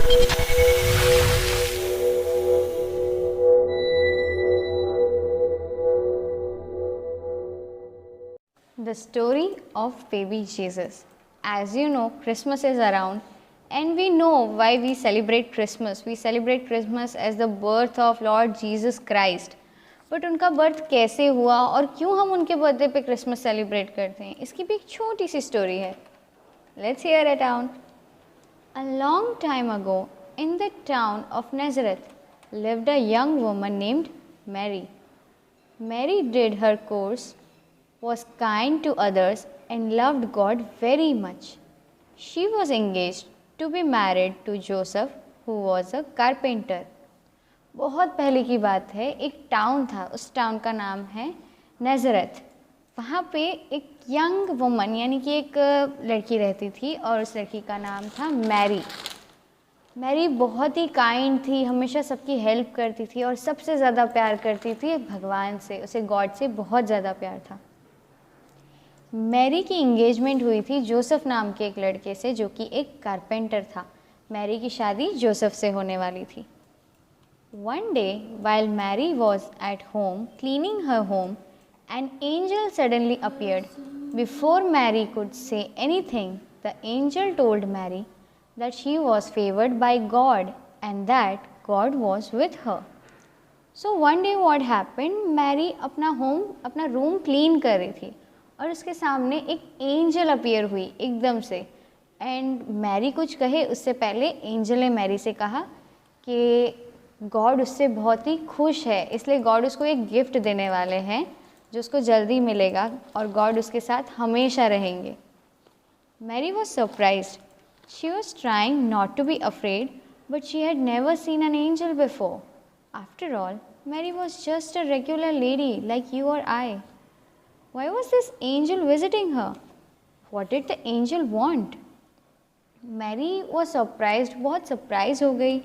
The story of baby Jesus. As you know, Christmas is around, and we know why we celebrate Christmas. We celebrate Christmas as the birth of Lord Jesus Christ. But उनका birth कैसे हुआ और क्यों हम उनके birthday पे Christmas celebrate करते हैं, इसकी भी एक छोटी सी स्टोरी है. Let's hear it out. A long time ago, in the town of Nazareth, lived a young woman named Mary. Mary did her course, was kind to others, and loved God very much. She was engaged to be married to Joseph, who was a carpenter. बहुत पहले की बात है, एक town था, उस town का नाम है नज़रत. वहाँ पे एक यंग वुमन यानी कि एक लड़की रहती थी और उस लड़की का नाम था मैरी. मैरी बहुत ही काइंड थी, हमेशा सबकी हेल्प करती थी और सबसे ज़्यादा प्यार करती थी भगवान से, उसे गॉड से बहुत ज़्यादा प्यार था. मैरी की इंगेजमेंट हुई थी जोसेफ नाम के एक लड़के से जो कि एक कारपेंटर था. मैरी की शादी जोसेफ से होने वाली थी. One day, while Mary was at home cleaning her home, an angel suddenly appeared. Before Mary could say anything, the angel told Mary that she was favored by God and that God was with her. So one day what happened, Mary अपना room clean कर रही थी और उसके सामने एक angel appear हुई एकदम से. एंड मैरी कुछ कहे उससे पहले एंजल ने मैरी से कहा कि गॉड उससे बहुत ही खुश है, इसलिए गॉड उसको एक गिफ्ट देने वाले हैं जो उसको जल्दी मिलेगा और गॉड उसके साथ हमेशा रहेंगे. Mary was surprised. She was trying not to be afraid but she had never seen an angel before. After all, Mary was just a regular lady like you और I. Why was this angel visiting her? What did the angel want? Mary was surprised, बहुत surprise हो गई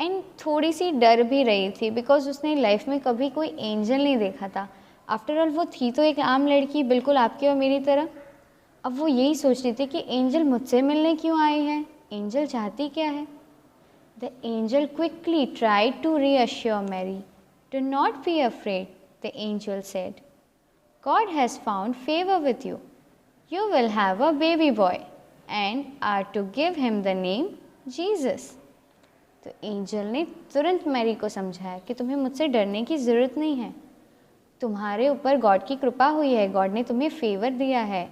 and थोड़ी सी डर भी रही थी because उसने लाइफ में कभी कोई एंजल नहीं देखा था. आफ्टर ऑल वो थी तो एक आम लड़की, बिल्कुल आपकी और मेरी तरह. अब वो यही सोच रही थी कि एंजल मुझसे मिलने क्यों आई है, एंजल चाहती क्या है. The angel quickly tried to reassure Mary. Do not be afraid, the angel said. God has found favour with you. You will have a baby boy and are to give him the name Jesus. तो angel ने तुरंत Mary को समझाया कि तुम्हें मुझसे डरने की ज़रूरत नहीं है, तुम्हारे ऊपर गॉड की कृपा हुई है, गॉड ने तुम्हें फेवर दिया है,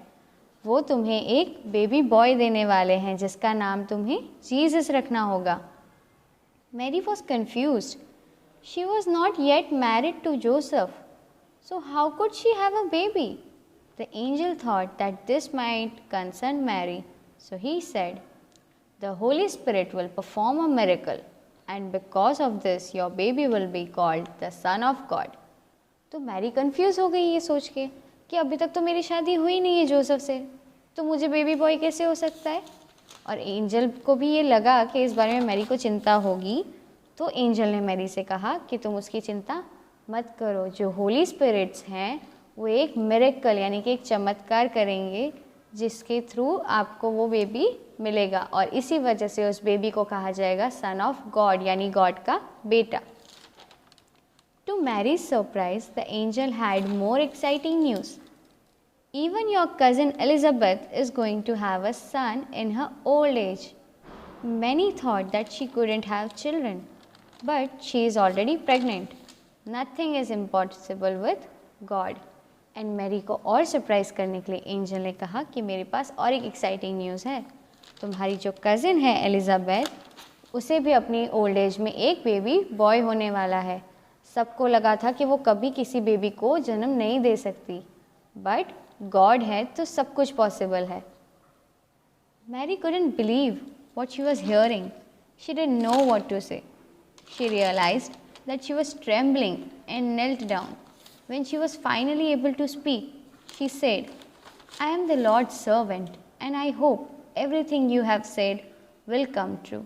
वो तुम्हें एक बेबी बॉय देने वाले हैं जिसका नाम तुम्हें जीसस रखना होगा. Mary was confused. She was not yet married to Joseph, so how could she have a baby? The angel thought that this might concern Mary, so he said, the Holy Spirit will perform a miracle and because of this your baby will be called the Son of God. तो Mary confuse हो गई ये सोच के कि अभी तक तो मेरी शादी हुई नहीं है जोसेफ से, तो मुझे बेबी बॉय कैसे हो सकता है. और एंजल को भी ये लगा कि इस बारे में मैरी को चिंता होगी, तो एंजल ने मैरी से कहा कि तुम उसकी चिंता मत करो, जो होली स्पिरिट्स हैं वो एक मिरेकल यानी कि एक चमत्कार करेंगे जिसके थ्रू आपको वो बेबी मिलेगा और इसी वजह से उस बेबी को कहा जाएगा सन ऑफ गॉड यानी गॉड का बेटा. To Mary's surprise the angel had more exciting news. Even your cousin Elizabeth is going to have a son in her old age. Many thought that she couldn't have children but she is already pregnant. Nothing is impossible with God. And Mary को और surprise करने के लिए angel ने कहा कि मेरे पास और एक एक्साइटिंग न्यूज़ है. तुम्हारी जो कज़िन है एलिजाबेथ, उसे भी अपनी ओल्ड एज में एक बेबी बॉय होने वाला है. सबको लगा था कि वो कभी किसी बेबी को जन्म नहीं दे सकती, बट गॉड है तो सब कुछ पॉसिबल है. Mary couldn't believe what she was hearing. She didn't know what to say. She realized that she was trembling and knelt down. When she was finally able to speak, she said, I am the Lord's servant and I hope everything you have said will come true.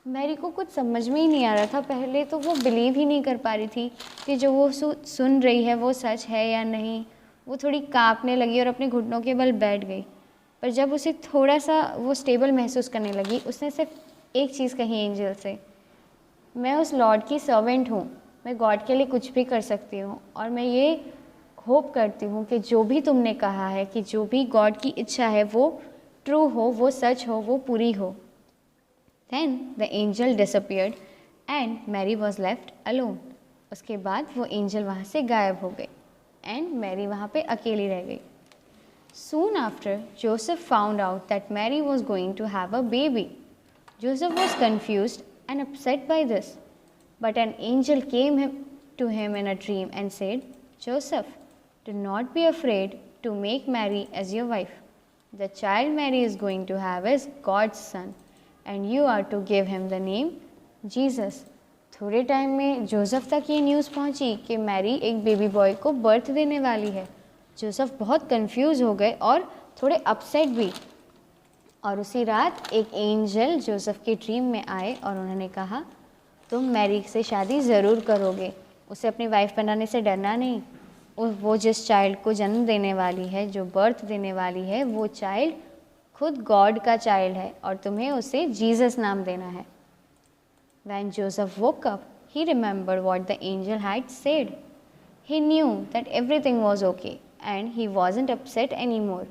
Mary को कुछ समझ में ही नहीं आ रहा था. पहले तो वो बिलीव ही नहीं कर पा रही थी कि जो वो सुन रही है वो सच है या नहीं. वो थोड़ी कांपने लगी और अपने घुटनों के बल बैठ गई. पर जब उसे थोड़ा सा वो स्टेबल महसूस करने लगी, उसने सिर्फ एक चीज़ कही एंजल से, मैं उस लॉर्ड की सर्वेंट हूँ, मैं गॉड के लिए कुछ भी कर सकती हूँ और मैं ये होप करती हूँ कि जो भी तुमने कहा है, कि जो भी गॉड की इच्छा है वो ट्रू हो, वो सच हो, वो पूरी हो। Then the angel disappeared and Mary was left alone. उसके बाद वो एंजल वहाँ से गायब हो गई एंड मैरी वहाँ पे अकेली रह गई। Soon after, Joseph found out that Mary was going to have a baby. Joseph was confused and upset by this, but an angel came to him in a dream and said, Joseph, do not be afraid to make Mary as your wife. The child Mary is going to have is God's son, and you are to give him the name Jesus. थोड़े time में Joseph तक ये news पहुंची कि Mary एक baby boy को birth देने वाली है। जोसेफ बहुत कंफ्यूज हो गए और थोड़े अपसेट भी। और उसी रात एक एंजल जोसेफ के ड्रीम में आए और उन्होंने कहा, तुम मैरी से शादी ज़रूर करोगे, उसे अपनी वाइफ बनाने से डरना नहीं। वो जिस चाइल्ड को जन्म देने वाली है, जो बर्थ देने वाली है, वो चाइल्ड खुद गॉड का चाइल्ड है और तुम्हें उसे जीसस नाम देना है। When Joseph woke up, he remembered what the angel had said. He knew that everything was okay and he wasn't upset anymore.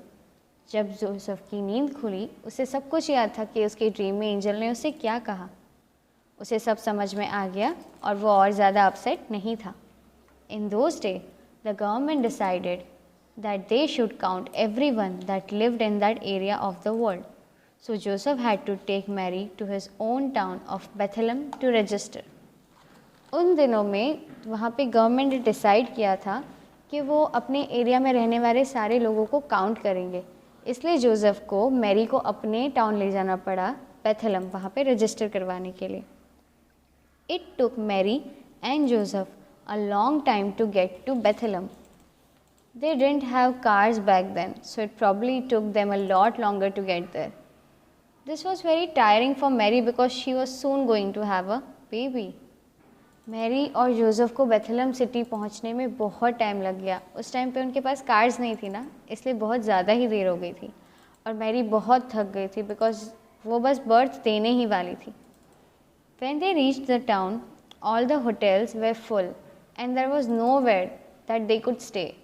जब जोसेफ की नींद खुली, उसे सब कुछ याद था कि उसके ड्रीम में एंजल ने उसे क्या कहा। उसे सब समझ में आ गया और वो और ज़्यादा अपसेट नहीं था। In those days, the government decided that they should count everyone that lived in that area of the world. So Joseph had to take Mary to his own town of Bethlehem to register. उन दिनों में वहाँ पे government ने decide किया था कि वो अपने एरिया में रहने वाले सारे लोगों को काउंट करेंगे, इसलिए जोसेफ को मैरी को अपने टाउन ले जाना पड़ा बेथलम, वहाँ पे रजिस्टर करवाने के लिए। It took Mary and Joseph a long time to get to Bethlehem. They didn't have cars back then, so it probably took them a lot longer to get there. This was very tiring for Mary because she was soon going to have a baby. Mary और Joseph को Bethlehem city पहुंचने में बहुत time लग गया। उस time पे उनके पास कार्स नहीं थी ना, इसलिए बहुत ज़्यादा ही देर हो गई थी और मैरी बहुत थक गई थी बिकॉज वो बस बर्थ देने ही वाली थी। When they reached the town, all the hotels were full and there was nowhere that they could stay.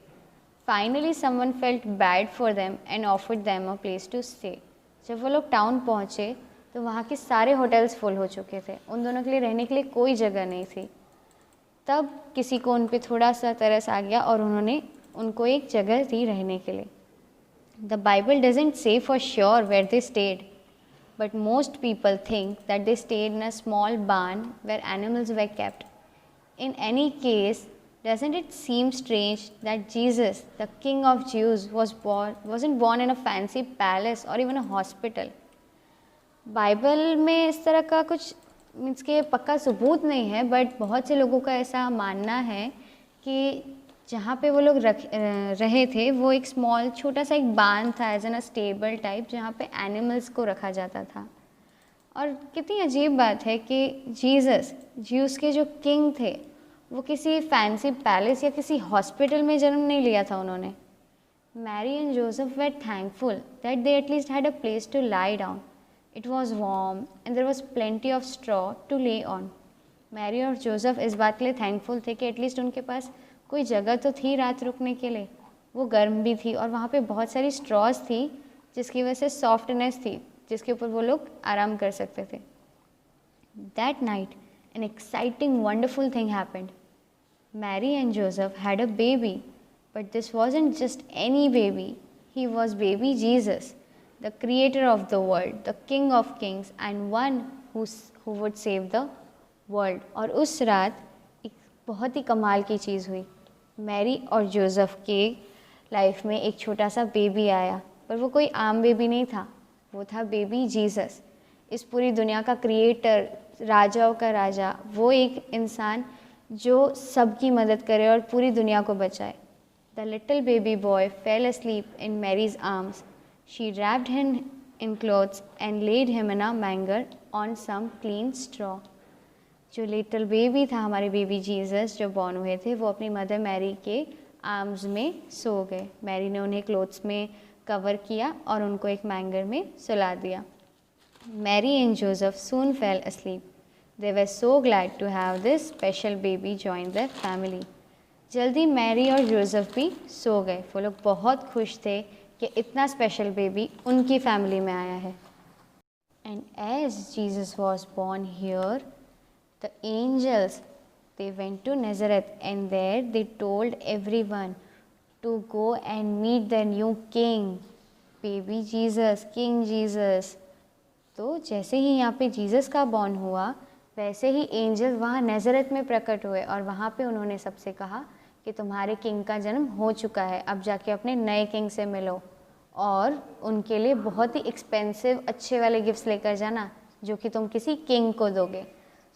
Finally, someone felt bad for them and offered them a place to stay. जब वो लोग town पहुँचे तो वहाँ के सारे hotels full हो चुके थे, उन दोनों के लिए रहने के लिए कोई जगह नहीं थी। तब किसी को उन पे थोड़ा सा तरस आ गया और उन्होंने उनको एक जगह दी रहने के लिए। The Bible doesn't say for sure where they stayed, but most people think that they stayed in a small barn where animals were kept. In any case, doesn't it seem strange that Jesus, the King of Jews, wasn't born in a fancy palace or even a hospital? Bible में इस तरह का कुछ means के पक्का सबूत नहीं है, बट बहुत से लोगों का ऐसा मानना है कि जहाँ पे वो लोग रहे थे वो एक स्मॉल छोटा सा एक बान था, as an a stable type, जहाँ पे एनिमल्स को रखा जाता था। और कितनी अजीब बात है कि जीसस, ज्यूस के जो किंग थे, वो किसी फैंसी पैलेस या किसी हॉस्पिटल में जन्म नहीं लिया था उन्होंने। Mary and Joseph were thankful that they at least had a place to lie down. It was warm and there was plenty of straw to lay on. Mary और जोसेफ इस बात के लिए थैंकफुल थे कि एटलीस्ट उनके पास कोई जगह तो थी रात रुकने के लिए। वो गर्म भी थी और वहाँ पे बहुत सारी स्ट्रॉज थी जिसकी वजह से सॉफ्टनेस थी जिसके ऊपर वो लोग आराम कर सकते थे। That night, an exciting, wonderful thing happened. Mary and Joseph had a baby, but this wasn't just any baby. He was baby Jesus, the creator of the world, the king of kings and one who would save the world. और उस रात एक बहुत ही कमाल की चीज़ हुई। Mary और Joseph के लाइफ में एक छोटा सा बेबी आया, पर वो कोई आम बेबी नहीं था, वो था बेबी जीसस, इस पूरी दुनिया का क्रिएटर, राजाओं का राजा, वो एक इंसान जो सबकी मदद करे और पूरी दुनिया को बचाए। The little baby boy fell asleep in Mary's arms. She wrapped him in clothes and laid him in a manger on some clean straw. जो लिटिल बेबी था, हमारे बेबी जीसस जो बॉर्न हुए थे, वो अपनी मदर मैरी के arms में सो गए। मैरी ने उन्हें क्लोथ्स में कवर किया और उनको एक मैंगर में सुला दिया। Mary and Joseph soon fell asleep. They were so glad to have this special baby join their family. जल्दी मैरी और जोसेफ भी सो गए। वो लोग बहुत खुश थे कि इतना स्पेशल बेबी उनकी फैमिली में आया है। And as Jesus was born here, the angels, they went to Nazareth, and there they told everyone to go and meet the new king, baby Jesus, King Jesus. तो जैसे ही यहाँ पे Jesus का born हुआ, वैसे ही एंजल वहाँ नज़रत में प्रकट हुए और वहाँ पे उन्होंने सबसे कहा कि तुम्हारे किंग का जन्म हो चुका है, अब जाके अपने नए किंग से मिलो और उनके लिए बहुत ही एक्सपेंसिव अच्छे वाले गिफ्ट्स लेकर जाना जो कि तुम किसी किंग को दोगे।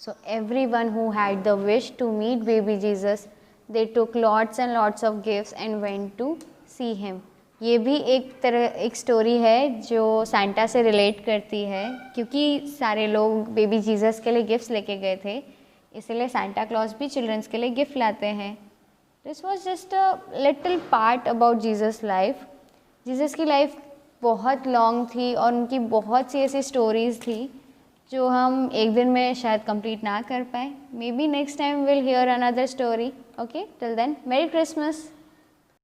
So everyone who had the wish to meet baby Jesus, they took lots and lots of gifts and went to see him. ये भी एक स्टोरी है जो सांता से रिलेट करती है, क्योंकि सारे लोग बेबी जीसस के लिए गिफ्ट्स लेके गए थे, इसलिए सांता क्लॉज भी चिल्ड्रंस के लिए गिफ्ट लाते हैं। This was just a little part about Jesus life. Jesus की लाइफ बहुत लॉन्ग थी और उनकी बहुत सी ऐसी स्टोरीज़ थी जो हम एक दिन में शायद कंप्लीट ना कर पाए। Maybe next time will hear another story. Okay, till then, merry Christmas.